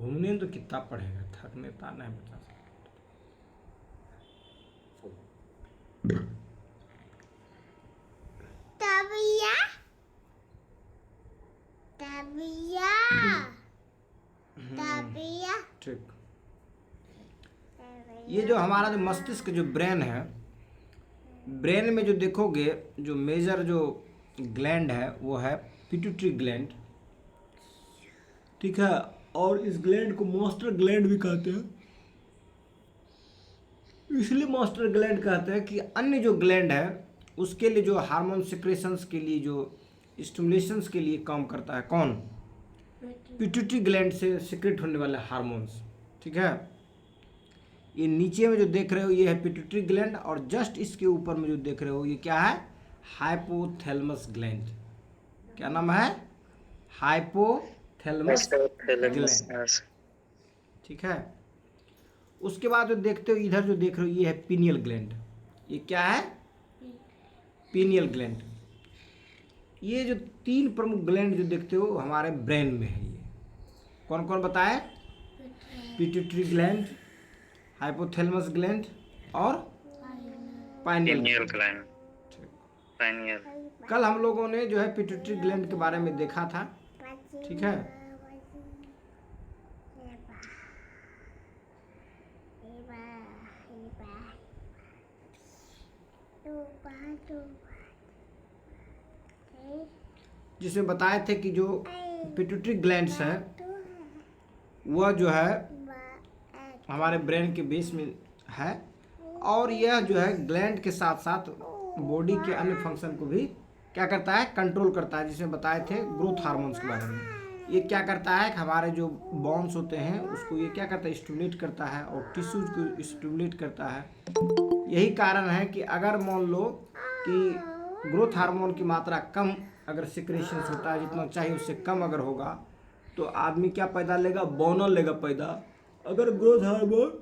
घूमने में तो कितना पड़ेगा, थकने ताना है बच्चा सब। तबिया तबिया तबिया ठीक। ये जो हमारा जो मस्तिष्क जो ब्रेन है, ब्रेन में जो देखोगे जो मेजर जो ग्लैंड है वो है पिट्यूटरी ग्लैंड, ठीक है। और इस ग्लैंड को मास्टर ग्लैंड भी कहते हैं। इसलिए मास्टर ग्लैंड कहते हैं कि अन्य जो ग्लैंड है उसके लिए जो हार्मोन सिक्रेशंस के लिए जो स्टिमुलेशंस के लिए काम करता है कौन? पिट्यूटरी ग्लैंड से सिक्रेट होने वाले हार्मोन्स, ठीक है। ये नीचे में जो देख रहे हो ये है पिट्यूटरी ग्लैंड, और जस्ट इसके ऊपर में जो देख रहे हो ये क्या है? Hypothalamus gland. क्या नाम है? हाइपोथैलेमस ग्लैंड, ठीक है। उसके बाद जो देखते हो इधर जो देख रहे हो ये है पीनियल ग्लैंड। ये क्या है? Pineal gland. ये जो 3 प्रमुख ग्लैंड जो देखते हो हमारे ब्रेन में है, ये कौन कौन बताए? पिट्यूटरी ग्लैंड, हाइपोथैलेमस ग्लैंड और पाइनियल ग्लैंड। कल हम लोगों ने जो है पिट्यूटरी ग्लैंड के बारे में देखा था, ठीक है। जिसमें बताए थे कि जो पिट्यूटरी ग्लैंड्स है वह जो है हमारे ब्रेन के बेस में है, और यह जो है ग्लैंड के साथ साथ बॉडी के अन्य फंक्शन को भी क्या करता है? कंट्रोल करता है। जिसमें बताए थे ग्रोथ हार्मोन्स के बारे में। ये क्या करता है कि हमारे जो बोन्स होते हैं उसको ये क्या करता है? स्टिमुलेट करता है, और टिश्यूज को स्टिमुलेट करता है। यही कारण है कि अगर मान लो कि ग्रोथ हार्मोन की मात्रा कम अगर सिक्रेशंस होता है, जितना चाहिए उससे कम अगर होगा तो आदमी क्या पैदा लेगा? बोनर लेगा पैदा। अगर ग्रोथ हार्मोन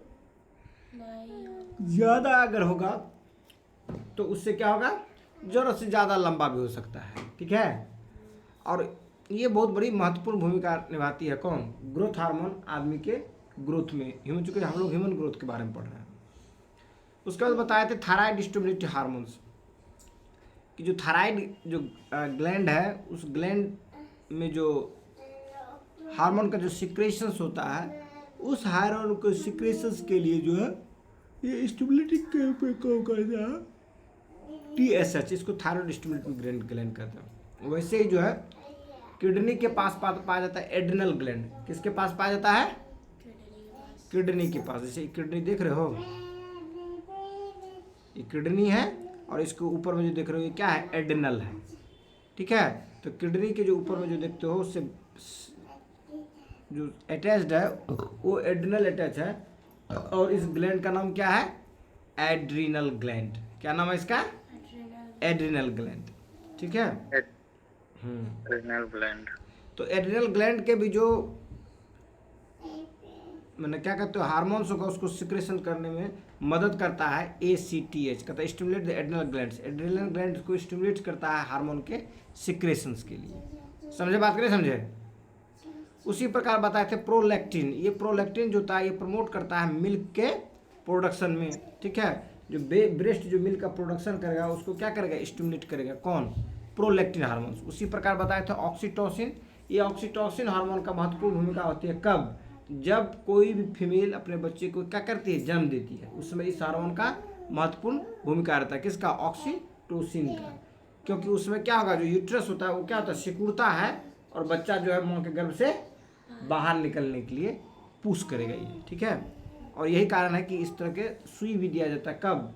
ज़्यादा अगर होगा तो उससे क्या होगा? ज़रूरत से ज़्यादा लंबा भी हो सकता है, ठीक है। और ये बहुत बड़ी महत्वपूर्ण भूमिका निभाती है कौन? ग्रोथ हार्मोन आदमी के ग्रोथ में। चूँकि हम लोग ह्यूमन ग्रोथ के बारे में पढ़ रहे हैं। उसके बाद बताए थे थायराइड स्टिमुलेटिंग हार्मोन्स, कि जो थायराइड जो ग्लैंड है उस ग्लैंड में जो हार्मोन का जो सिक्रेशंस होता है उस हार्मोन को सिक्रेशंस के लिए जो है ये स्टिमुलेटिंग पे काम करता है TSH। इसको थायराइड स्टिमुलेटिंग ग्लैंड कहते हैं। वैसे ही जो है किडनी के पास पाया जाता है एड्रिनल ग्लैंड। किसके पास पाया जाता है? किडनी के पास। जैसे किडनी देख रहे हो, ये किडनी है, और इसके ऊपर में जो देख रहे हो ये क्या है? एड्रिनल है, ठीक है। तो किडनी के जो ऊपर में जो देखते हो उससे जो अटैच्ड है वो एड्रिनल अटैच है, और इस ग्लैंड का नाम क्या है? Adrenal gland. क्या नाम है इसका? एड्रिनल ग्लैंड, ठीक है। Adrenal gland. तो एड्रिनल ग्लैंड के भी जो मैंने क्या कहते हो हार्मोन्स होगा उसको सिक्रेशन करने में मदद करता है ACTH, कहता है stimulate the adrenal glands. Adrenal gland को स्टिमुलेट करता है हार्मोन के सिक्रेशंस के लिए। समझे बात? करें समझे? उसी प्रकार बताए थे प्रोलैक्टिन। ये प्रोलैक्टिन जो होता है ये प्रमोट करता है मिल्क के प्रोडक्शन में, ठीक है। जो ब्रेस्ट जो मिल्क का प्रोडक्शन करेगा उसको क्या करेगा? स्टिमुलेट करेगा कौन? Prolactin hormones. उसी प्रकार बताए थे ऑक्सीटोसिन। ये ऑक्सीटोसिन हार्मोन का महत्वपूर्ण भूमिका होती है कब? जब कोई भी फीमेल अपने बच्चे को क्या करती है? जन्म देती है। उस समय इस हार्मोन का महत्वपूर्ण भूमिका रहता है। किसका? ऑक्सीटोसिन का। क्योंकि उसमें क्या होगा? जो यूट्रस होता है वो क्या होता है? सिकुड़ता है, और बच्चा जो है माँ के गर्भ से बाहर निकलने के लिए पुश करेगा ये, ठीक है। और यही कारण है कि इस तरह के सुई भी दिया जाता है कब?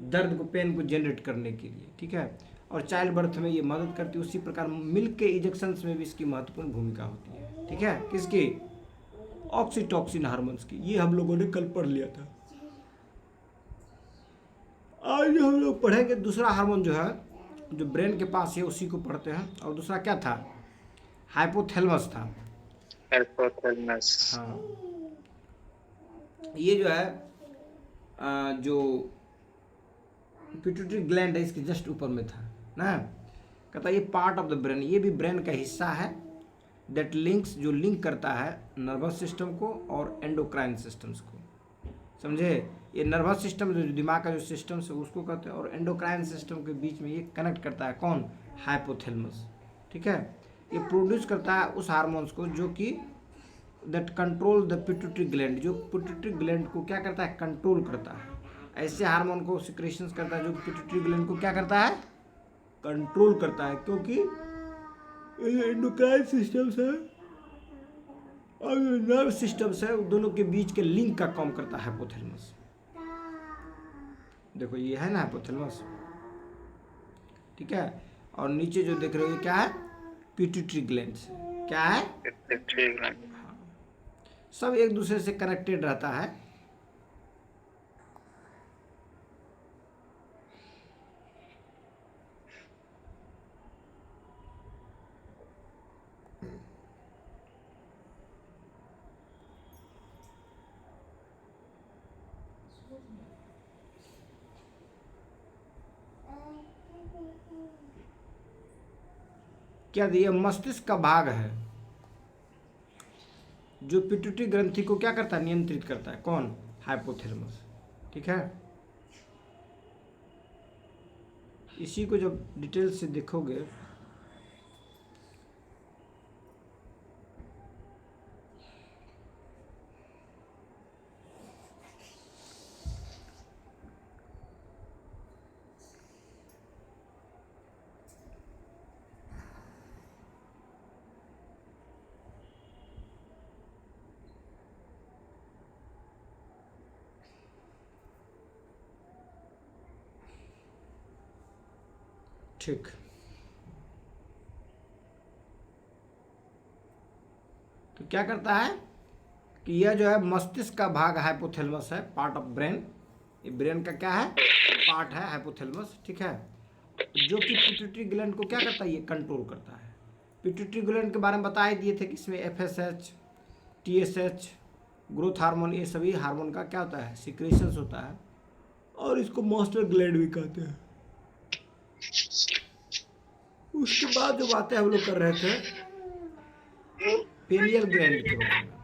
दर्द को, पेन को जनरेट करने के लिए, ठीक है। और चाइल्ड बर्थ में ये मदद करती है। उसी प्रकार मिल्क के इंजेक्शंस में भी इसकी महत्वपूर्ण भूमिका होती है, ठीक है। किसकी? ऑक्सीटोसिन हार्मोन्स की। ये हम लोगों ने कल पढ़ लिया था। आज हम लोग पढ़ेंगे दूसरा हार्मोन जो है जो ब्रेन के पास है उसी को पढ़ते हैं। और दूसरा क्या था? हाइपोथैलेमस था। हाइपोथैलेमस, हाँ। ये जो है जो पिट्यूटरी ग्लैंड है इसके जस्ट ऊपर में था ना। कहता है ये पार्ट ऑफ द ब्रेन, ये भी ब्रेन का हिस्सा है, दैट लिंक्स, जो लिंक करता है नर्वस सिस्टम को और एंडोक्राइन सिस्टम्स को। समझे? ये नर्वस सिस्टम जो दिमाग का जो सिस्टम है उसको कहते हैं, और एंडोक्राइन सिस्टम के बीच में ये कनेक्ट करता है कौन? हाइपोथैलेमस। ठीक है, ये प्रोड्यूस करता है उस हार्मोन्स को जो कि that control the pituitary gland, जो पिट्यूटरी ग्लैंड को क्या करता है? कंट्रोल करता है। ऐसे हार्मोन को सिक्रेशंस करता है जो पिट्यूटरी ग्लैंड को क्या करता है? कंट्रोल करता है, क्योंकि एंडोक्राइन सिस्टम है और नर्व सिस्टम है, दोनों के बीच के लिंक का काम करता है हाइपोथैलेमस। देखो ये है ना हाइपोथैलेमस, ठीक है, और नीचे जो देख रहे हो क्या है? Pituitary gland. क्या है? Pituitary gland. सब एक दूसरे से कनेक्टेड रहता है। क्या ये मस्तिष्क का भाग है जो पिट्यूटरी ग्रंथि को क्या करता है? नियंत्रित करता है। कौन? हाइपोथैलेमस। ठीक है, इसी को जब डिटेल से देखोगे ठीक। तो क्या करता है कि यह जो है मस्तिष्क का भाग हाइपोथैलेमस है, पार्ट ऑफ ब्रेन। ये ब्रेन का क्या है? पार्ट है हाइपोथैलेमस। ठीक है, जो कि पिट्यूटरी ग्लैंड को क्या करता है? ये कंट्रोल करता है। पिट्यूटरी ग्लैंड के बारे में बता ही दिए थे कि इसमें FSH, TSH, ग्रोथ हार्मोन, ये सभी हार्मोन का क्या होता है? सिक्रेशंस होता है, और इसको मास्टर ग्लैंड भी कहते हैं। उसके बाद जो बातें हम लोग कर रहे थे पेनियल ग्लैंड के बारे में।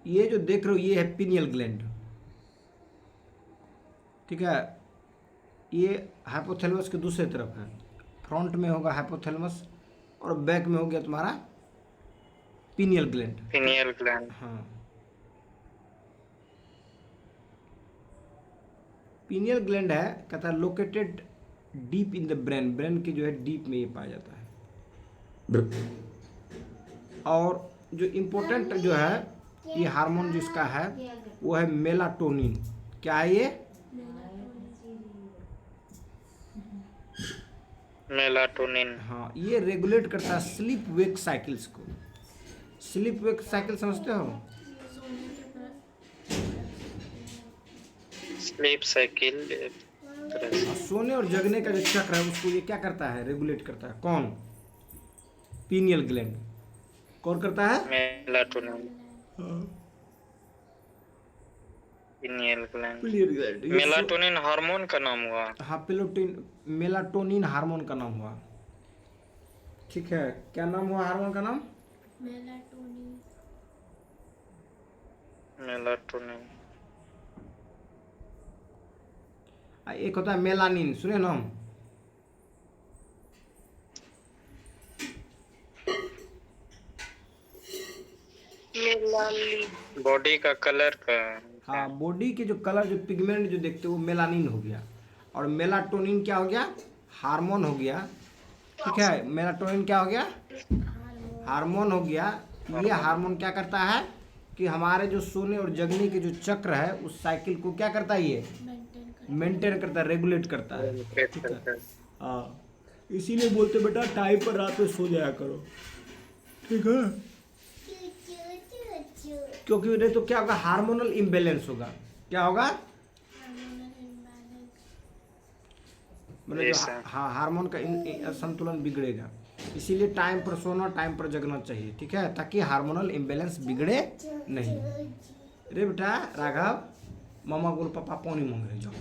ये जो देख रहे हो ये है पिनियल ग्लैंड। ठीक है, ये हाइपोथैलेमस के दूसरे तरफ है। फ्रंट में होगा हाइपोथैलेमस और बैक में हो गया तुम्हारा पिनियल ग्लैंड। Pineal gland. हाँ, पिनियल ग्लैंड है, कहता है located deep in the brain. Brain के जो है डीप में ये पाया जाता है। और जो इम्पोर्टेंट जो है ये हार्मोन जिसका है वो है मेलाटोनिन। क्या है ये? मेलाटोनिन। हाँ, ये रेगुलेट करता है स्लीप वेक साइकिल्स को। स्लीप वेक साइकिल समझते हो? Sleep cycle. सोने और जगने का जो चक्र है उसको ये क्या करता है? रेगुलेट करता है। कौन? Pineal gland. कौन करता है? Melatonin. Pineal gland. Pineal gland. Melatonin hormone का नाम हुआ। हाँ, मेलाटोनिन हार्मोन का नाम हुआ। ठीक है, क्या नाम हुआ हार्मोन का नाम? मेलाटोनिन। एक होता है मेलानिन, सुने नाम? बॉडी का कलर का। हाँ, बॉडी के जो कलर, जो पिगमेंट जो देखते हो वो मेलानिन हो गया। और मेलाटोनिन क्या हो गया? हार्मोन हो गया। ठीक है, मेलाटोनिन क्या हो गया? हार्मोन हो गया। ये हार्मोन क्या करता है कि हमारे जो सोने और जगने के जो चक्र है उस साइकिल को क्या करता है? ये मेंटेन करता है, रेगुलेट करता है। रेगुलेट ठीक है, करता है। हाँ, इसीलिए बोलते बेटा टाइम पर रात में सो जाया करो। ठीक है, क्योंकि नहीं तो क्या होगा, हार्मोनल इम्बैलेंस होगा। क्या होगा, मतलब जो ऐसा हाँ हार्मोन का संतुलन बिगड़ेगा। इसीलिए टाइम पर सोना, टाइम पर जगना चाहिए। ठीक है, ताकि हार्मोनल इम्बैलेंस बिगड़े नहीं। रे बेटा राघव, मामा बोलो, पापा पानी मांग रहे, जाओ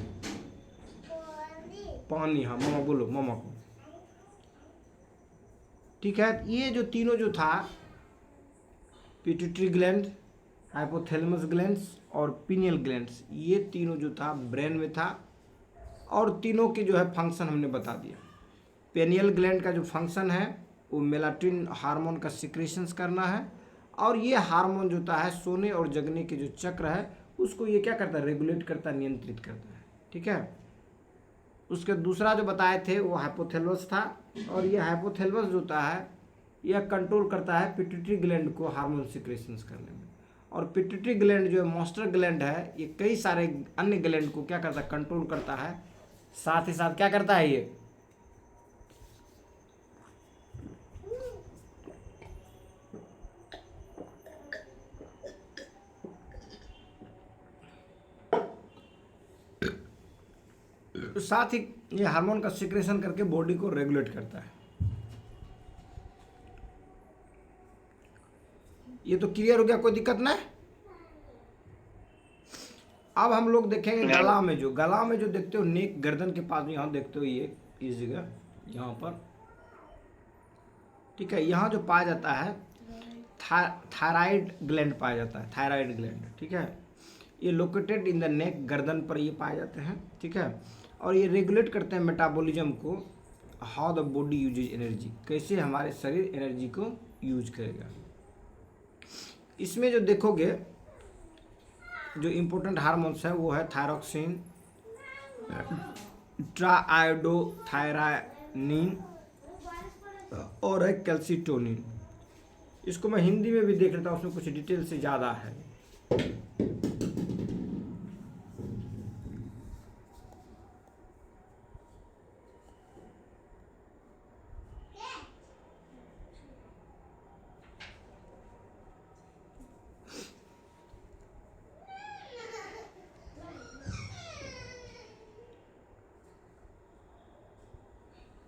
पानी। हाँ मामा बोलो मामा को। ठीक है, ये जो तीनों जो था, पिट्यूटरी ग्लैंड, हाइपोथैलेमस ग्लैंड्स और पीनियल ग्लैंड्स, ये तीनों जो था ब्रेन में था। और तीनों के जो है फंक्शन हमने बता दिया। पेनियल ग्लैंड का जो फंक्शन है वो मेलाटोनिन हार्मोन का सिक्रेशंस करना है। और ये हार्मोन जो होता है सोने और जगने के जो चक्र है उसको ये क्या करता है, रेगुलेट करता है, नियंत्रित करता है। ठीक है, उसके दूसरा जो बताए थे वो हाइपोथैलेमस था। और ये हाइपोथैलेमस जो होता है यह कंट्रोल करता है पिट्यूटरी ग्लैंड को हार्मोन सिक्रेशंस करने में। और पिट्यूटरी ग्लैंड जो है मास्टर ग्लैंड है, ये कई सारे अन्य ग्लैंड को क्या करता है, कंट्रोल करता है। साथ ही साथ क्या करता है ये, तो साथ ही ये हार्मोन का सिक्रेशन करके बॉडी को रेगुलेट करता है। ये तो क्लियर हो गया, कोई दिक्कत ना है। अब हम लोग देखेंगे गला में, जो देखते हो नेक गर्दन के पास में, यहाँ देखते हो ये इस जगह, यहाँ पर। ठीक है, यहाँ जो पाया जाता है थायराइड ग्लैंड पाया जाता है, थायराइड ग्लैंड। ठीक है, ये लोकेटेड इन द नेक, गर्दन पर ये पाए जाते हैं। ठीक है, और ये रेगुलेट करते हैं मेटाबॉलिज्म को, how the body uses energy, कैसे हमारे शरीर एनर्जी को यूज करेगा। इसमें जो देखोगे जो इम्पोर्टेंट हार्मोन्स है वो है थायरोक्सिन, ट्राआयोडोथायरानिन और है कैल्सिटोनिन। इसको मैं हिंदी में भी देख लेता हूँ, उसमें कुछ डिटेल से ज़्यादा है।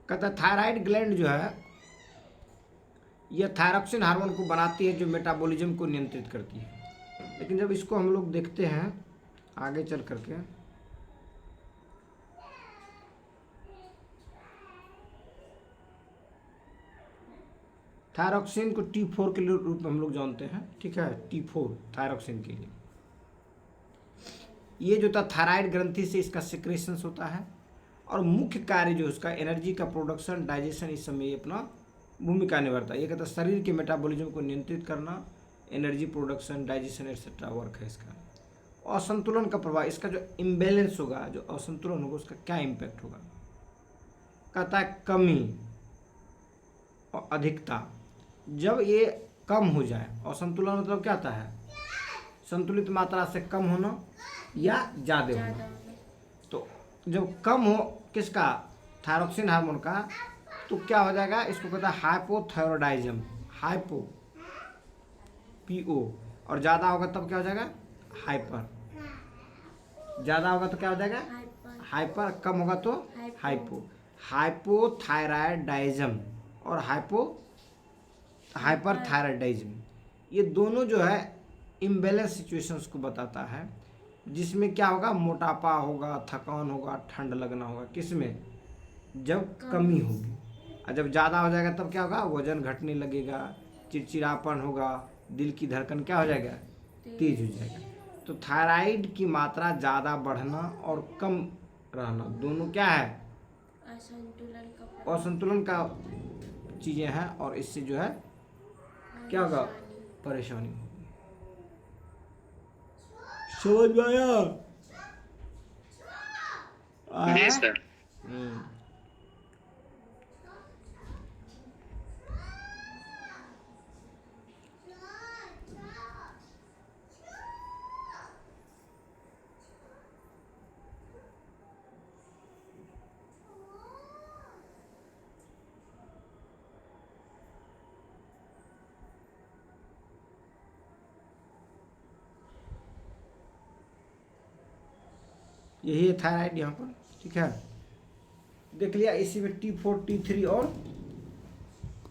कहता है थायराइड ग्लैंड जो है यह थायरोक्सिन हार्मोन को बनाती है जो मेटाबॉलिज्म को नियंत्रित करती है। लेकिन जब इसको हम लोग देखते हैं आगे चल करके, थायरोक्सिन को T4 के रूप में हम लोग जानते हैं। ठीक है, T4 थायरोक्सिन के लिए ये जो था थायराइड ग्रंथि से इसका सिक्रेशंस होता है। और मुख्य कार्य जो उसका एनर्जी का प्रोडक्शन, डाइजेशन, इस समय ये अपना भूमिका निभाता है। ये कहता है शरीर के मेटाबॉलिज्म को नियंत्रित करना, energy production, digestion etcetera work है इसका। असंतुलन का प्रभाव, इसका जो इम्बैलेंस होगा, जो असंतुलन होगा, उसका क्या इम्पैक्ट होगा। कहता है कमी और अधिकता। जब ये कम हो जाए, असंतुलन मतलब क्या आता है, संतुलित मात्रा से कम होना या ज़्यादा होना। तो जब कम हो किसका, थायरोक्सिन हार्मोन का, तो क्या हो जाएगा, इसको कहता है हाइपोथायरॉयडिज्म, हाइपो PO। और ज़्यादा होगा तब क्या हो जाएगा, हाइपर। ज़्यादा होगा तो क्या हो जाएगा, हाइपर। कम होगा तो हाइपो। हाइपोथायरॉयडिज्म और हाइपरथायरॉयडिज्म, ये दोनों जो है इम्बैलेंस सिचुएशंस को बताता है, जिसमें क्या होगा, मोटापा होगा, थकान होगा, ठंड लगना होगा। किसमें, जब कमी होगी। और जब ज़्यादा हो जाएगा तब क्या होगा, वजन घटने लगेगा, चिड़चिड़ापन होगा, दिल की धड़कन क्या हो जाएगा, तेज हो जाएगा। तो थायराइड की मात्रा ज़्यादा बढ़ना और कम रहना दोनों क्या है, असंतुलन का चीज़ें हैं। और इससे जो है क्या होगा, परेशानी होगी। समझ में आया? जी सर। यही है थायराइड यहाँ पर, ठीक है। देख लिया इसी में T4 T3 और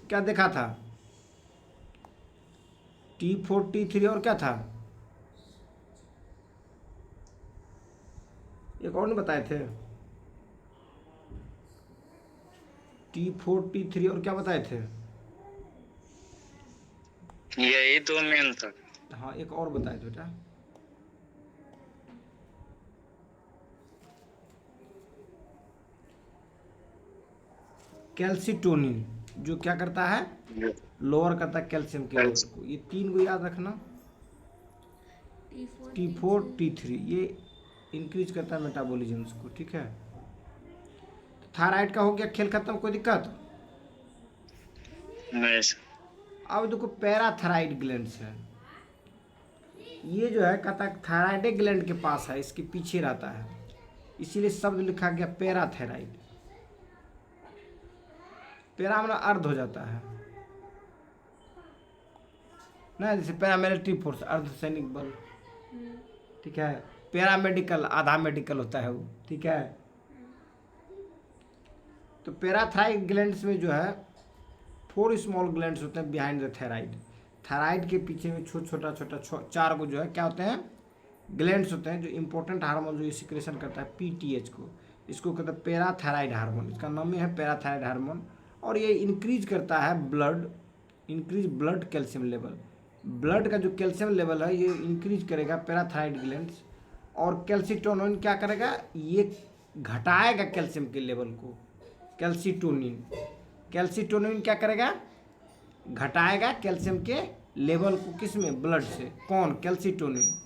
क्या देखा था, T4 T3 और क्या था, एक और नहीं बताए थे, T4 T3 और क्या बताए थे। यही तो मेन था। हाँ एक और बताए थे बेटा, कैल्सिटोनिन, जो क्या करता है, लोअर करता है कैल्शियम के लेवल को। ये तीन को याद रखना, T4 T3 ये इंक्रीज करता है मेटाबॉलिज्म को, ठीक है। तो थायराइड का हो गया, खेल खत्म, कोई दिक्कत। नहीं सर। अब देखो पैराथायराइड ग्लैंड्स है, ये जो है कहता है थायराइड ग्लैंड के पास है, इसके पीछे रहता है, इसीलिए शब्द लिखा गया पैराथायराइड। पैरा मतलब अर्ध हो जाता है ना, जैसे पैरामिलिट्री फोर्स अर्ध सैनिक बल, ठीक है। पैरामेडिकल आधा मेडिकल होता है वो, ठीक है। तो पैराथायराइड ग्लैंड्स में जो है 4 स्मॉल ग्लैंड्स होते हैं बिहाइंड द थायराइड। थायराइड के पीछे में छोटा छोटा 4 को जो है क्या होते हैं, ग्लैंड्स होते हैं, जो इंपॉर्टेंट हार्मोन जो सिक्रेशन करता है पीटीएच को, इसको कहते हैं पैराथायराइड हार्मोन, इसका नाम ही है पैराथायराइड हार्मोन। और ये इंक्रीज करता है ब्लड कैल्शियम लेवल, ब्लड का जो कैल्शियम लेवल है ये इंक्रीज करेगा पैराथायराइड ग्लैंड्स। और कैल्सिटोनिन क्या करेगा, ये घटाएगा कैल्शियम के लेवल को, कैल्सिटोनिन क्या करेगा, घटाएगा कैल्शियम के लेवल को, किस में, ब्लड से, कौन, कैल्सिटोनिन।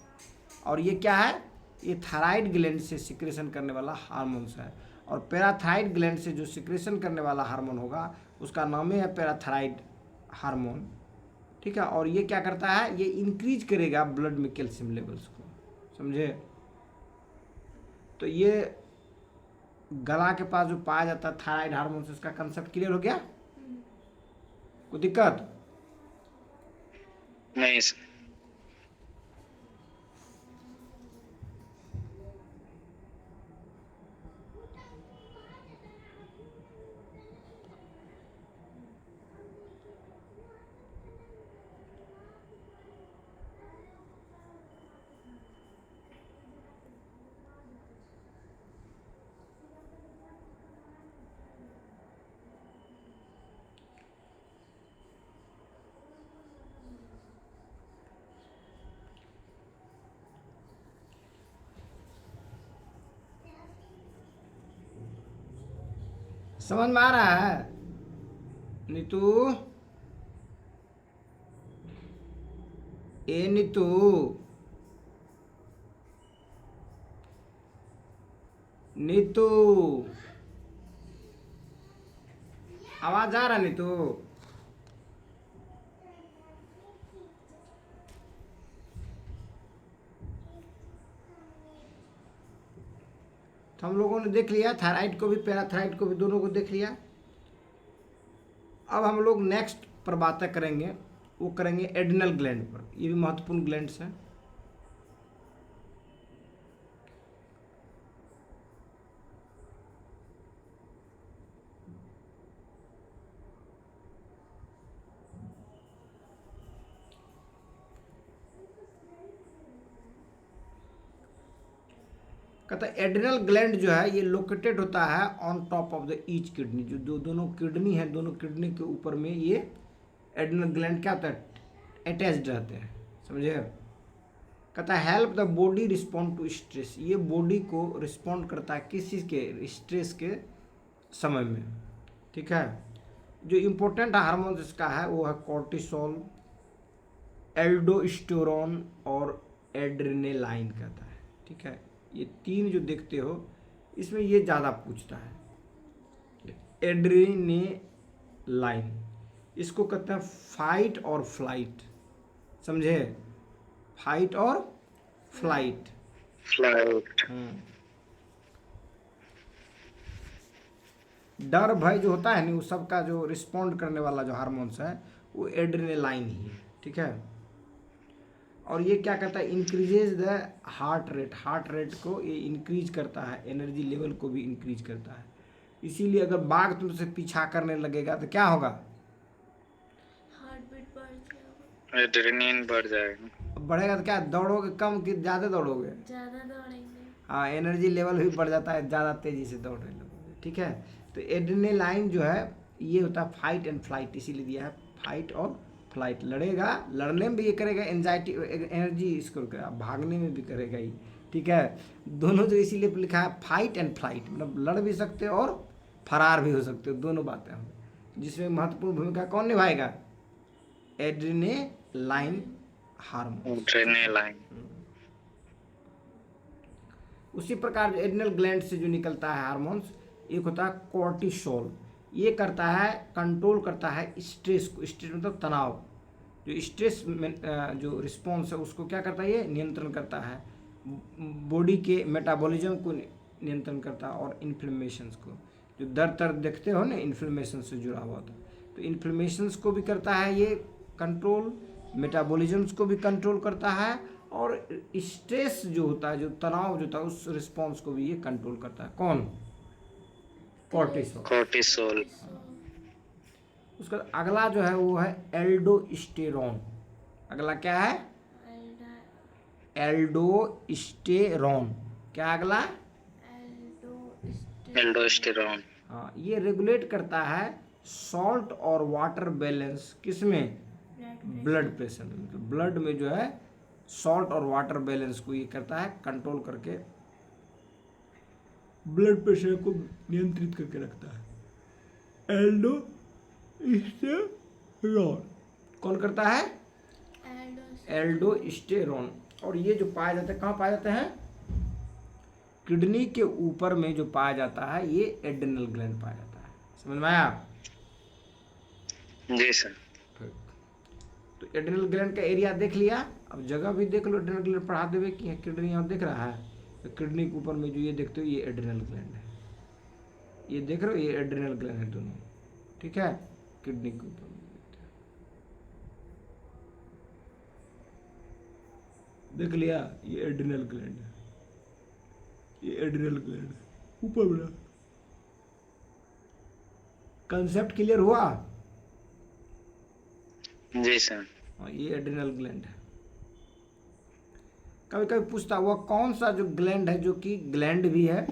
और ये क्या है, ये थायराइड ग्लैंड से सिक्रेशन करने वाला हार्मोन्स है। और पैराथायराइड ग्लैंड से जो सिक्रेशन करने वाला हार्मोन होगा उसका नाम ही है पैराथायराइड हार्मोन, ठीक है। और ये क्या करता है, ये इंक्रीज करेगा ब्लड में कैल्शियम लेवल्स को, समझे। तो ये गला के पास जो पाया जाता है थायराइड हार्मोन, इसका कंसेप्ट क्लियर हो गया, कोई दिक्कत। नहीं सर। समझ में आ रहा है नीतू, ए नीतू, नीतू आवाज आ रहा नीतू, तो हम लोगों ने देख लिया थायराइड को भी पैराथायराइड को भी, दोनों को देख लिया। अब हम लोग नेक्स्ट पर बातें करेंगे, वो करेंगे एड्रिनल ग्लैंड पर, ये भी महत्वपूर्ण ग्लैंड्स हैं। कहता है एड्रिनल ग्लैंड जो है ये लोकेटेड होता है on top of the each kidney, जो दोनों किडनी है, दोनों किडनी के ऊपर में ये एड्रिनल ग्लैंड क्या होता है, अटैच्ड रहते हैं, समझे। कहता है help the body respond to stress, ये बॉडी को रिस्पॉन्ड करता है किस चीज़ के, स्ट्रेस के समय में, ठीक है। जो इम्पोर्टेंट हार्मोन इसका है वो है कॉर्टिसोल, एल्डोस्टेरोन और एड्रेनालाइन कहता है, ठीक है। ये तीन जो देखते हो इसमें ये ज़्यादा पूछता है, एड्रेनालाइन, इसको कहते हैं फाइट और फ्लाइट, समझे, फाइट और फ्लाइट। डर भय जो होता है नहीं, वो सबका जो रिस्पॉन्ड करने वाला जो हार्मोन्स है वो एड्रेनालाइन ही है, ठीक है। और ये क्या करता है, इंक्रीजेज द हार्ट रेट को ये इंक्रीज करता है, एनर्जी लेवल को भी इंक्रीज करता है। इसीलिए अगर बाघ तुमसे पीछा करने लगेगा तो क्या होगा, हार्ट बीट बढ़ जाएगा, एड्रेनलिन बढ़ जाएगा। बढ़ेगा तो क्या दौड़ोगे कम कि ज़्यादा दौड़ोगे, ज़्यादा दौड़ेंगे। हाँ एनर्जी लेवल भी बढ़ जाता है, ज़्यादा तेज़ी से दौड़ने लगोगे। ठीक है, तो एड्रेनालाइन जो है ये होता है फाइट एंड फ्लाइट, इसीलिए दिया है फाइट और फ्लाइट। लड़ेगा, लड़ने में भी ये करेगा, एंजाइटी एनर्जी इसको करेगा, भागने में भी करेगा ही। ठीक है, दोनों जो इसीलिए लिखा है फाइट एंड फ्लाइट, मतलब लड़ भी सकते हो और फरार भी हो सकते हो, दोनों बातें हैं। जिसमें महत्वपूर्ण भूमिका कौन निभाएगा, एड्रेनालाइन हार्मोन। एड्रेनलाइन। उसी प्रकार जो एड्रिनल ग्लैंड से जो निकलता है हार्मोन्स, एक होता है कॉर्टिसोल, ये करता है कंट्रोल करता है स्ट्रेस को, स्ट्रेस मतलब तनाव, जो स्ट्रेस में जो रिस्पॉन्स है उसको क्या करता है, ये नियंत्रण करता है, बॉडी के मेटाबॉलिज्म को नियंत्रण करता है, और इन्फ्लेमेशंस को, जो दर्द देखते हो ना इन्फ्लेमेशन से जुड़ा हुआ था, तो इन्फ्लेमेशंस को भी करता है ये कंट्रोल, मेटाबॉलिज्म्स को भी कंट्रोल करता है, और स्ट्रेस जो होता है, जो तनाव जो होता है उस रिस्पॉन्स को भी ये कंट्रोल करता है। कौन, कॉर्टिसोल। कॉर्टिसोल। उसका अगला जो है वो है एल्डोस्टेरोन। अगला क्या है, एल्डोस्टेरोन। क्या अगला, एल्डोस्टेरोन। हाँ ये रेगुलेट करता है सॉल्ट और वाटर बैलेंस, किसमें, ब्लड प्रेशर में, मतलब ब्लड में जो है सॉल्ट और वाटर बैलेंस को ये करता है कंट्रोल करके, ब्लड प्रेशर को नियंत्रित करके रखता है। एल्डोस्टेरोन कौन करता है, एल्डोस्टेरोन। और ये जो पाया जाता है, कहाँ पाया जाता है, किडनी के ऊपर में जो पाया जाता है ये एड्रिनल ग्लैंड पाया जाता है। समझ में आया, जी सर। तो एड्रिनल ग्लैंड का एरिया देख लिया, अब जगह भी देख लो, एड्रिनल ग्लैंड पढ़ा देवे कि किडनी यहाँ दिख रहा है, तो किडनी के ऊपर में जो ये देखते हो ये एड्रिनल ग्लैंड है, ये देख रहे हो ये एड्रिनल ग्लैंड है दोनों। ठीक है, किडनी के ऊपर में देखते हो, देख लिया ये एड्रिनल ग्लैंड है, ये एड्रिनल ग्लैंड है ऊपर बना। कंसेप्ट क्लियर हुआ, जी सर। हाँ ये एड्रिनल ग्लैंड है। कभी कभी पूछता हुआ कौन सा जो ग्लैंड है जो कि ग्लैंड भी है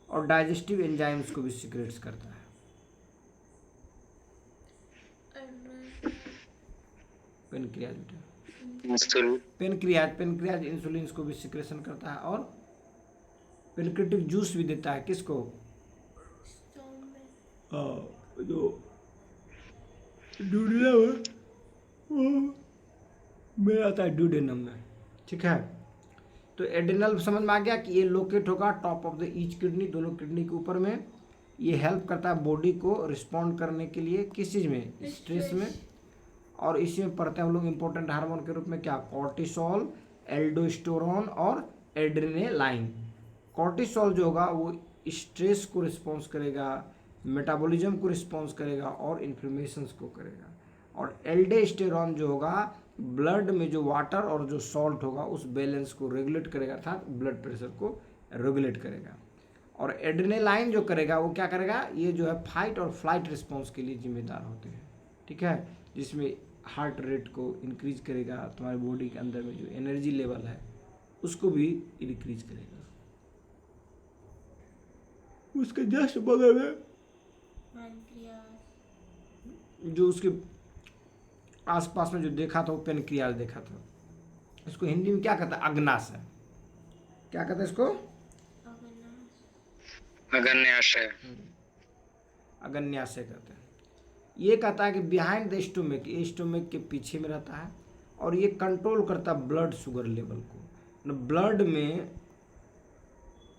और डाइजेस्टिव एंजाइम्स को भी सीक्रेट्स करता है, पेनक्रियाज बेटा, पेनक्रियाज इंसुलिन को भी सिक्रेशन करता है, और पेनक्रियाटिक जूस भी देता है किसको, जो डूडेनम है वो में आता है, डूडेनम में। ठीक है, तो एड्रिनल समझ में आ गया कि ये लोकेट होगा top of the each kidney, दोनों किडनी के ऊपर में। ये हेल्प करता है बॉडी को रिस्पॉन्ड करने के लिए, किस चीज़ में, स्ट्रेस में। और इसी में पढ़ते हैं हम लोग इंपॉर्टेंट हार्मोन के रूप में क्या, कॉर्टिसोल, एल्डोस्टेरोन और एड्रेनालाइन। कॉर्टिसोल जो होगा वो स्ट्रेस को रिस्पॉन्स करेगा, मेटाबॉलिज्म को रिस्पॉन्स करेगा और इन्फ्लेमेशंस को करेगा। और एल्डोस्टेरोन जो होगा ब्लड में जो वाटर और जो सॉल्ट होगा उस बैलेंस को रेगुलेट करेगा, अर्थात ब्लड प्रेशर को रेगुलेट करेगा। और एड्रेनालाइन जो करेगा वो क्या करेगा, ये जो है फाइट और फ्लाइट रिस्पॉन्स के लिए जिम्मेदार होते हैं। ठीक है, जिसमें हार्ट रेट को इंक्रीज करेगा, तुम्हारी बॉडी के अंदर में जो एनर्जी लेवल है उसको भी इंक्रीज करेगा। उसके जस्ट बगल में जो उसके आसपास में जो देखा था वो पेनक्रियाज देखा था, इसको हिंदी में क्या कहता है, अग्नाशय। क्या कहते हैं इसको, अग्न्याशय। अग्न्याशय कहते हैं। ये कहता है कि बिहाइंड द स्टोमक, ये स्टोमक के पीछे में रहता है, और ये कंट्रोल करता है ब्लड शुगर लेवल को। ब्लड में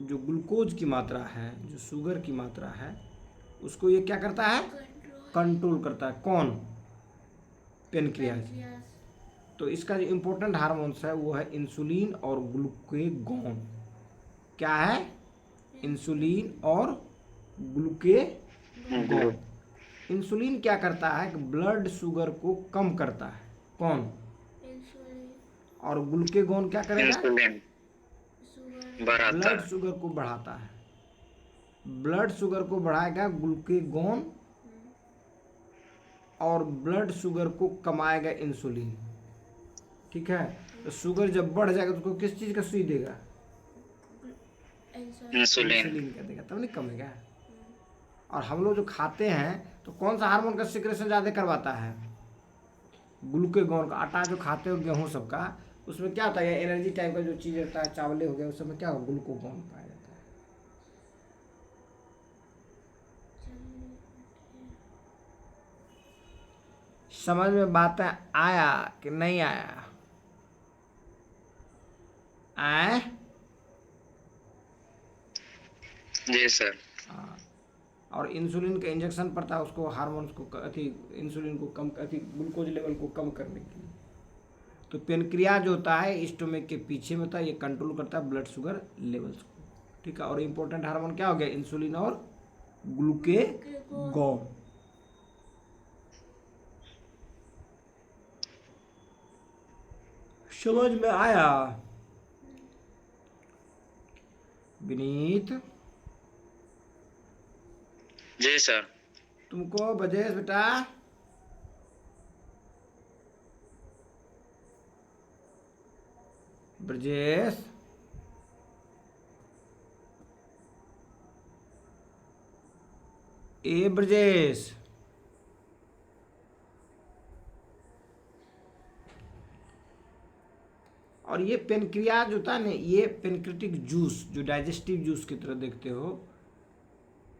जो ग्लूकोज की मात्रा है, जो शुगर की मात्रा है, उसको ये क्या करता है, कंट्रोल करता है। कौन, पेनक्रियाज। तो इसका जो इम्पोर्टेंट हार्मोन्स है वो है इंसुलिन और ग्लूकेगॉन। क्या है, इंसुलिन और ग्लूकेगॉन। इंसुलिन क्या करता है कि ब्लड शुगर को कम करता है। कौन, और ग्लूकेगॉन क्या करेगा? इंसुलिन शुगर बढ़ाता ब्लड है। शुगर को बढ़ाता है। ब्लड शुगर को बढ़ाएगा ग्लूकेगॉन, और ब्लड शुगर को कमाएगा इंसुलिन। ठीक है, तो शुगर जब बढ़ जाएगा तो उसको किस चीज़ का सुई देगा? इंसुलिन इंसुलिन का देगा, तब नहीं कमेगा। और हम लोग जो खाते हैं तो कौन सा हार्मोन का सिक्रेशन ज़्यादा करवाता है? ग्लूकेगॉन का। आटा जो खाते हो गेहूँ सबका, उसमें क्या होता है? एनर्जी टाइप का जो चीज़ होता है, चावले हो गया, उस समय क्या होगा? ग्लूकोगॉन पाया जाता है। समझ में बातें आया कि नहीं आया? आए? जी सर। हाँ। और इंसुलिन का इंजेक्शन पड़ता है उसको, हार्मोन्स को अथी इंसुलिन को कम, अथी ग्लूकोज लेवल को कम करने के लिए। तो पेनक्रिया जो होता है स्टोमक के पीछे में होता है, ये कंट्रोल करता है ब्लड शुगर लेवल्स को। ठीक है, और इम्पोर्टेंट हार्मोन क्या हो गया? इंसुलिन और ग्लूकेगॉन। समझ में आया विनीत? जी सर। तुमको बजेश बेटा? ब्रजेश, ए ब्रजेश, और ये पेनक्रियाज होता है ना, ये पेनक्रिटिक जूस जो डाइजेस्टिव जूस की तरह देखते हो,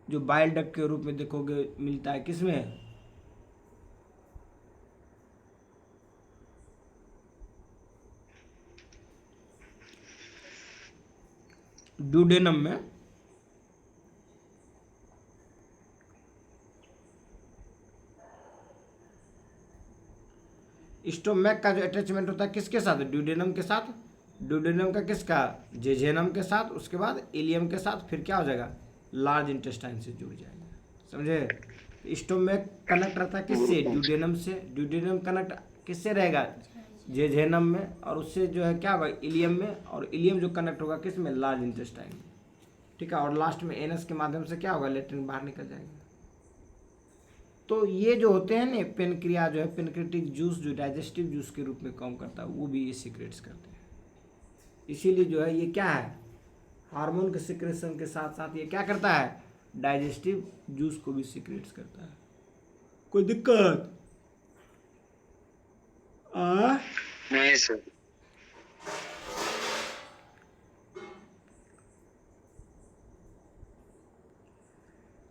जो बाइल डक्ट के रूप में देखोगे मिलता है किसमें? ड्यूडेनम में। स्टोमैक का जो अटैचमेंट होता है किसके साथ? ड्यूडेनम के साथ। ड्यूडेनम का किसका? जेजेनम के साथ। उसके बाद इलियम के साथ, फिर क्या हो जाएगा? लार्ज इंटेस्टाइन से जुड़ जाएगा। समझे? स्टोमैक कनेक्ट रहता है किससे? ड्यूडेनम से। ड्यूडेनम कनेक्ट किससे रहेगा? जेजेनम में। और उससे जो है क्या होगा? इलियम में। और इलियम जो कनेक्ट होगा किस में? लार्ज इंटेस्टाइन में। ठीक है, और लास्ट में एनस के माध्यम से क्या होगा? लेट्रिन बाहर निकल जाएगा। तो ये जो होते हैं ना, पेनक्रिया जो है, पेनक्रिटिक जूस जो डाइजेस्टिव जूस के रूप में काम करता है, वो भी ये सीक्रेट्स करते हैं। इसीलिए जो है ये क्या है? हार्मोन के सिक्रेशन के साथ साथ ये क्या करता है? डाइजेस्टिव जूस को भी सीक्रेट्स करता है। कोई दिक्कत? नहीं सर।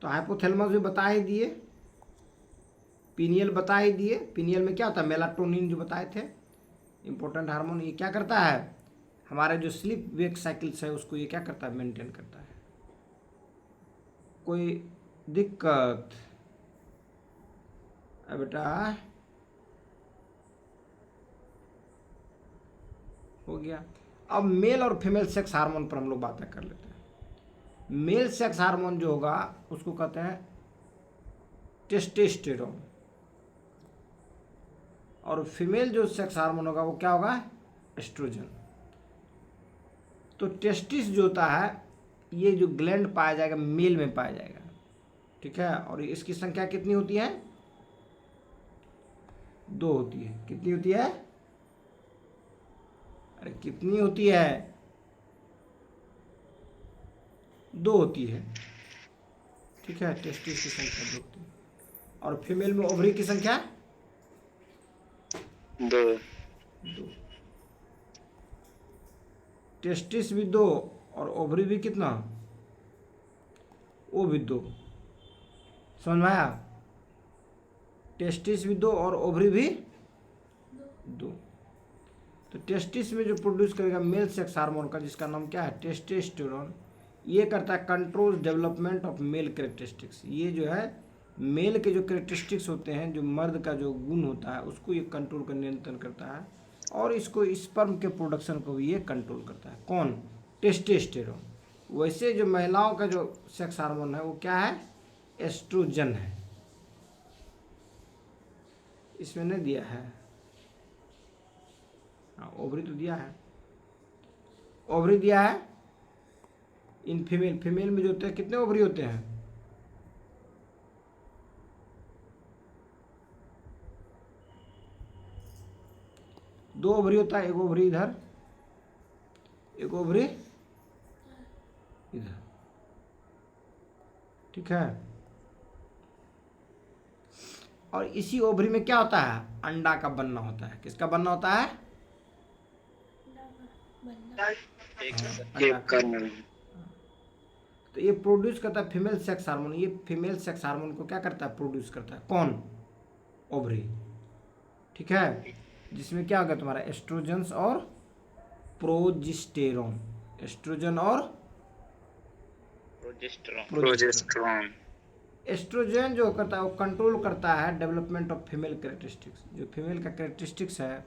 तो हाइपोथैलेमस भी बता ही दिए, पीनियल बता ही दिए। पीनियल में क्या होता है? मेलाटोनिन जो बताए थे, इंपॉर्टेंट हार्मोन। ये क्या करता है? हमारे जो स्लीप वेक साइकिल्स है उसको ये क्या करता है? मेंटेन करता है। कोई दिक्कत? बेटा हो गया। अब मेल और फीमेल सेक्स हार्मोन पर हम लोग बातें कर लेते हैं। मेल सेक्स हार्मोन जो होगा उसको कहते हैं टेस्टोस्टेरोन, और फीमेल जो सेक्स हार्मोन होगा वो क्या होगा? एस्ट्रोजन। तो टेस्टिस जो होता है, ये जो ग्लैंड पाया जाएगा मेल में पाया जाएगा। ठीक है, और इसकी संख्या कितनी होती है? 2 होती है। कितनी होती है? अरे कितनी होती है? 2 होती है। ठीक है, टेस्टिस की संख्या 2 होती है। और फीमेल में ओवरी की संख्या 2। 2। टेस्टिस भी 2 और ओवरी भी कितना? वो भी 2। समझ में आया? टेस्टिस भी 2 और ओवरी भी 2। तो टेस्टिस में जो प्रोड्यूस करेगा मेल सेक्स हार्मोन का, जिसका नाम क्या है? टेस्टोस्टेरोन, ये करता है control development of male characteristics. ये जो है मेल के जो कैरेक्टरिस्टिक्स होते हैं, जो मर्द का जो गुण होता है, उसको ये कंट्रोल का नियंत्रण करता है। और इसको स्पर्म के प्रोडक्शन को भी ये कंट्रोल करता है। कौन? टेस्टोस्टेरोन। वैसे जो महिलाओं का जो सेक्स हार्मोन है वो क्या है? एस्ट्रोजन है। इसमें नहीं दिया है। हाँ, ओवरी तो दिया है, ओवरी दिया है। इन फीमेल, फीमेल में जो होते हैं कितने ओवरी होते हैं? दो ओवरी होता है, एक ओवरी इधर, एक ओवरी इधर, ठीक है। और इसी ओवरी में क्या होता है? अंडा का बनना होता है। किसका बनना होता है? एक अंडा का। करना। तो ये प्रोड्यूस करता है फीमेल सेक्स हार्मोन। ये फीमेल सेक्स हार्मोन को क्या करता है? प्रोड्यूस करता है। कौन? ओवरी, ठीक है। जिसमें क्या होगा तुम्हारा? एस्ट्रोजन्स और प्रोजेस्टेरॉन। एस्ट्रोजन और प्रोजेस्टेरॉन। एस्ट्रोजन जो करता है वो कंट्रोल करता है डेवलपमेंट ऑफ फीमेल कैरेक्टरिस्टिक्स। जो फीमेल का कैरेक्टरिस्टिक्स है,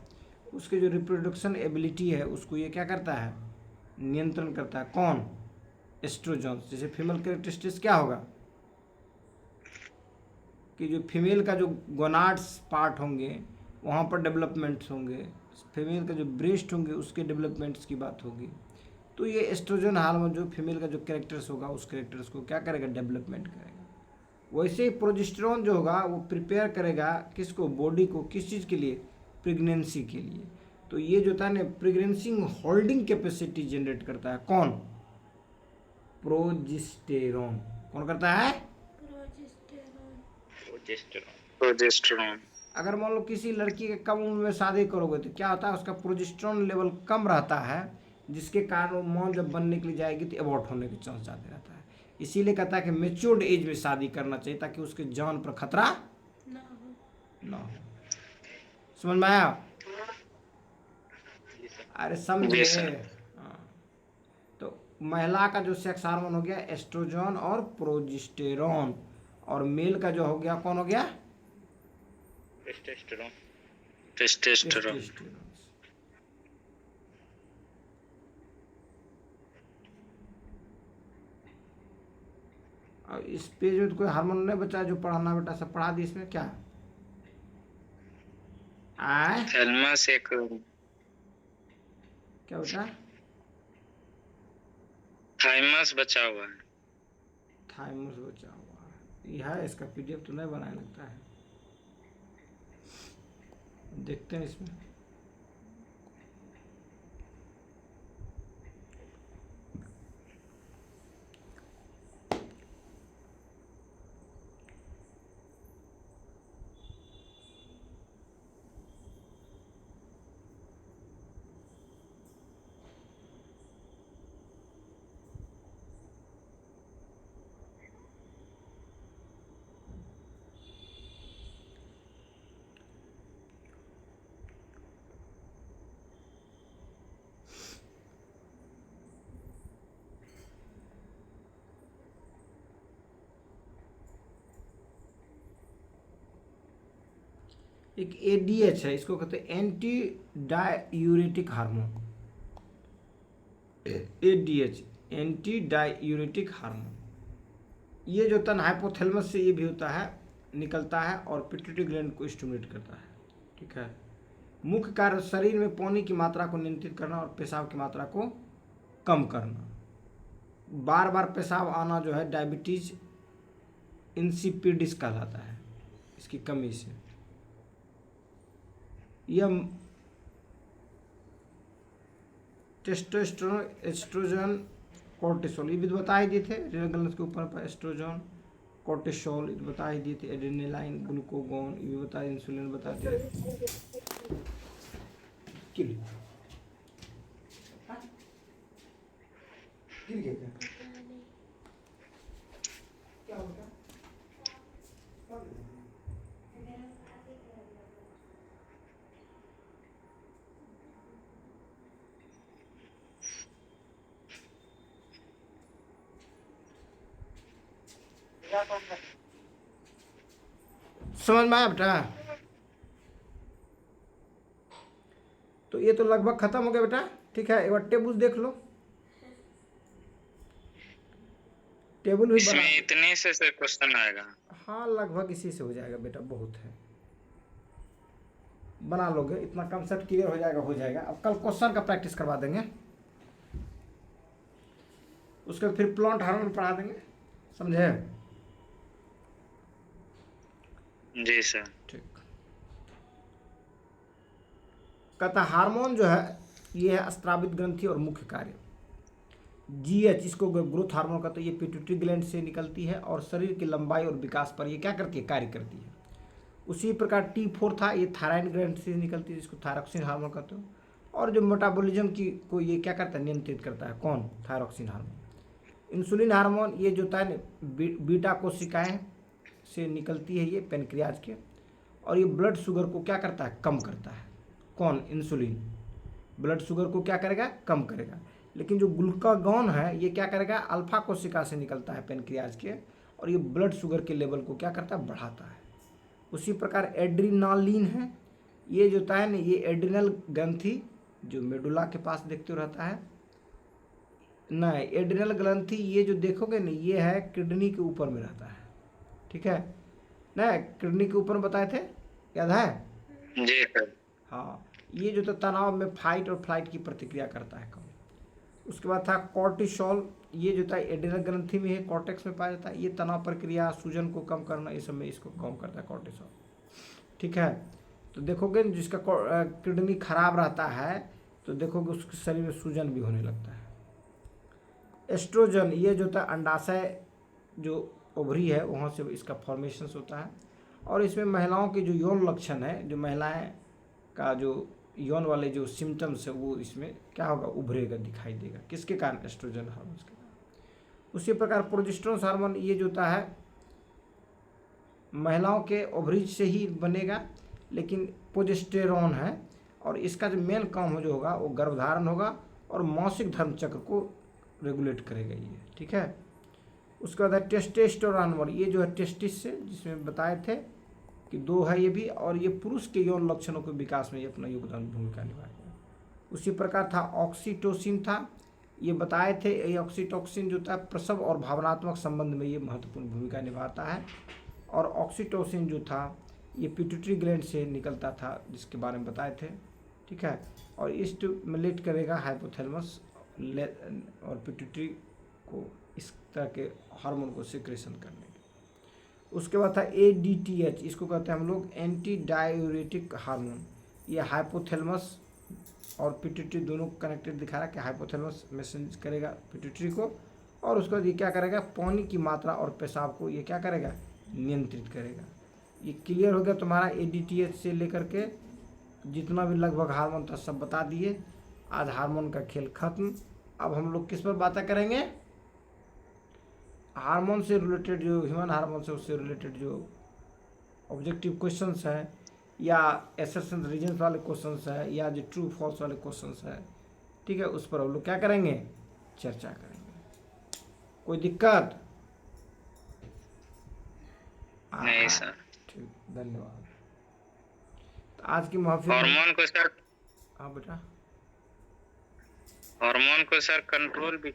उसके जो रिप्रोडक्शन एबिलिटी है, उसको ये क्या करता है? नियंत्रण करता है। कौन? एस्ट्रोजन। जैसे फीमेल कैरेक्टरिस्टिक्स क्या होगा कि जो फीमेल का जो गोनाड्स पार्ट होंगे वहाँ पर डेवलपमेंट्स होंगे, फीमेल का जो ब्रेस्ट होंगे उसके डेवलपमेंट्स की बात होगी। तो ये एस्ट्रोजन हार्मोन जो फीमेल का जो कैरेक्टर्स होगा उस कैरेक्टर्स को क्या करेगा? डेवलपमेंट करेगा। वैसे ही प्रोजेस्टेरॉन जो होगा वो प्रिपेयर करेगा किसको? बॉडी को। किस चीज़ के लिए? प्रेगनेंसी के लिए। तो ये जो था ना प्रेगनेंसी होल्डिंग कैपेसिटी जनरेट करता है। कौन? प्रोजेस्टेरॉन। कौन करता है? प्रोजेस्टेरॉन। अगर मान लो किसी लड़की के कम उम्र में शादी करोगे तो क्या होता है? उसका प्रोजेस्टेरॉन लेवल कम रहता है, जिसके कारण वो मां जब बनने के लिए जाएगी तो एबॉर्ट होने के चांस ज़्यादा रहता है। इसीलिए कहता है कि मेच्योर्ड एज में शादी करना चाहिए ताकि उसके जान पर खतरा ना हो। समझ में आया? अरे समझे। हाँ। तो महिला का जो सेक्स हार्मोन हो गया एस्ट्रोजन और प्रोजेस्टेरॉन, और मेल का जो हो गया कौन हो गया? टेस्टोस्टेरोन। टेस्टोस्टेरोन। और इस पेज में तो कोई हार्मोन नहीं बचा जो पढ़ाना बेटा, सब पढ़ा दी। इसमें क्या आए? थैलेमस एक क्या बेटा? थाइमस बचा हुआ है। थाइमस बचा हुआ है। यह है, इसका पीडीएफ तो नहीं बनाया लगता है। देखते हैं इसमें। एक एडीएच है, इसको कहते हैं anti diuretic hormone. ADH anti diuretic hormone. ये जो तन हाइपोथैलेमस से ये भी होता है, निकलता है और पिट्यूटरी ग्लैंड को स्टिमुलेट करता है। ठीक है। मुख्य कार्य शरीर में पानी की मात्रा को नियंत्रित करना और पेशाब की मात्रा को कम करना। बार बार पेशाब आना जो है डायबिटीज इंसिपिडिस कहलाता है, इसकी कमी से। यह टेस्टोस्टेरोन, एस्ट्रोजन, कोर्टिसोल ये भी बता ही दिए थे। रेनल ग्लैंड के ऊपर पर एस्ट्रोजन, कोर्टिसोल ये बता ही दिए थे। एड्रेनालाइन, ग्लूकागोन ये भी बता, इंसुलिन बता दिए। क्या होगा? समझ में आया बेटा? तो ये तो लगभग खत्म हो गया बेटा। ठीक है, एक बार टेबल देख लो। टेबल भी बना। इसमें इतने से क्वेश्चन आएगा। हाँ लगभग इसी से हो जाएगा बेटा, बहुत है। बना लोगे, इतना कंसेप्ट क्लियर हो जाएगा। अब कल क्वेश्चन का प्रैक्टिस करवा देंगे, उसके बाद फिर प्लांट हार्मोन पढ़ा देंगे, समझे? जी सर। ठीक। कहता हार्मोन जो है ये है स्रावित ग्रंथि और मुख्य कार्य। GH इसको ग्रोथ हार्मोन कहते हैं, ये पिट्यूटरी ग्लैंड से निकलती है और शरीर की लंबाई और विकास पर ये क्या करती है, कार्य करती है। उसी प्रकार T4 था, ये थायराइड ग्लैंड से निकलती है, जिसको थायरॉक्सिन हार्मोन कहते हो। और जो मेटाबॉलिज्म की को ये क्या करता है, नियंत्रित करता है, कौन, थायरॉक्सिन हार्मोन। इंसुलिन हार्मोन ये जो होता है बीटा कोशिकाएं से निकलती है, ये पेनक्रियाज के, और ये ब्लड शुगर को क्या करता है, कम करता है, कौन, इंसुलिन। ब्लड शुगर को क्या करेगा, कम करेगा। लेकिन जो ग्लूकागॉन है ये क्या करेगा, अल्फा कोशिका से निकलता है पेनक्रियाज के, और ये ब्लड शुगर के लेवल को क्या करता है, बढ़ाता है। उसी प्रकार एड्रीनालिन है, ये जो होता है ना, ये एड्रिनल ग्रंथि जो मेडुला के पास देखते हो रहता है, नहीं, एड्रिनल ग्रंथि ये जो देखोगे ना, ये है किडनी के ऊपर में रहता है, ठीक है ना, किडनी के ऊपर बताए थे, याद है? जी सर। हाँ, ये जो तो तनाव में फाइट और फ्लाइट की प्रतिक्रिया करता है कम। उसके बाद था कॉर्टिसोल, ये जो था एड्रिनल ग्रंथि में है, कॉर्टेक्स में पाया जाता है, ये तनाव प्रक्रिया, सूजन को कम करना, इस सब में इसको कम करता है कॉर्टिसोल, ठीक है। तो देखोगे जिसका किडनी खराब रहता है तो देखोगे उसके शरीर में सूजन भी होने लगता है। एस्ट्रोजन ये जो था अंडाशय जो ओवरी है वहाँ से इसका फॉर्मेशन होता है, और इसमें महिलाओं के जो यौन लक्षण है, जो महिलाएं का जो यौन वाले जो सिम्टम्स है वो इसमें क्या होगा, उभरेगा, दिखाई देगा, किसके कारण, एस्ट्रोजन हार्मोन के कारण। उसी प्रकार प्रोजेस्टेरोन हार्मोन ये जो होता है महिलाओं के ओवरीज से ही बनेगा, लेकिन प्रोजेस्टेरोन है, और इसका जो मेन काम जो होगा वो गर्भधारण होगा और मासिक धर्म चक्र को रेगुलेट करेगा ये, ठीक है। उसके बाद है टेस्टोस्टेरोन, ये जो है टेस्टिस से, जिसमें बताए थे कि 2 है ये भी, और ये पुरुष के यौन लक्षणों के विकास में ये अपना योगदान भूमिका निभाएगा। उसी प्रकार था ऑक्सीटोसिन था, ये बताए थे, ये ऑक्सीटोसिन जो था प्रसव और भावनात्मक संबंध में ये महत्वपूर्ण भूमिका निभाता है। और ऑक्सीटोसिन जो था ये पिट्यूटरी ग्लैंड से निकलता था, जिसके बारे में बताए थे, ठीक है। और स्टिमुलेट करेगा हाइपोथैलेमस और पिट्यूटरी को इस तरह के हार्मोन को सिक्रेशन करने के। उसके बाद था ADTH, इसको कहते हैं हम लोग एंटी डायूरेटिक हार्मोन। ये हाइपोथैलेमस और पिट्यूटरी दोनों कनेक्टेड दिखा रहा है कि हाइपोथैलेमस मैसेज करेगा पिट्यूटरी को, और उसके बाद ये क्या करेगा, पानी की मात्रा और पेशाब को ये क्या करेगा, नियंत्रित करेगा। ये क्लियर हो गया तुम्हारा ADTH से लेकर के जितना भी लगभग हार्मोन था सब बता दिए। आज हार्मोन का खेल खत्म। अब हम लोग किस पर बातें करेंगे, हार्मोन से रिलेटेड, जो ह्यूमन हार्मोन से उससे रिलेटेड जो ऑब्जेक्टिव क्वेश्चंस है, या एसर्शन रीजन्स वाले क्वेश्चंस है, या जो ट्रू फॉल्स वाले क्वेश्चंस है, ठीक है, उस पर हम लोग क्या करेंगे, चर्चा करेंगे। कोई दिक्कत? नहीं सर। ठीक, धन्यवाद। तो आज की महफिल, हार्मोन को सर, हाँ बेटा, हार्मोन को सर कंट्रोल भी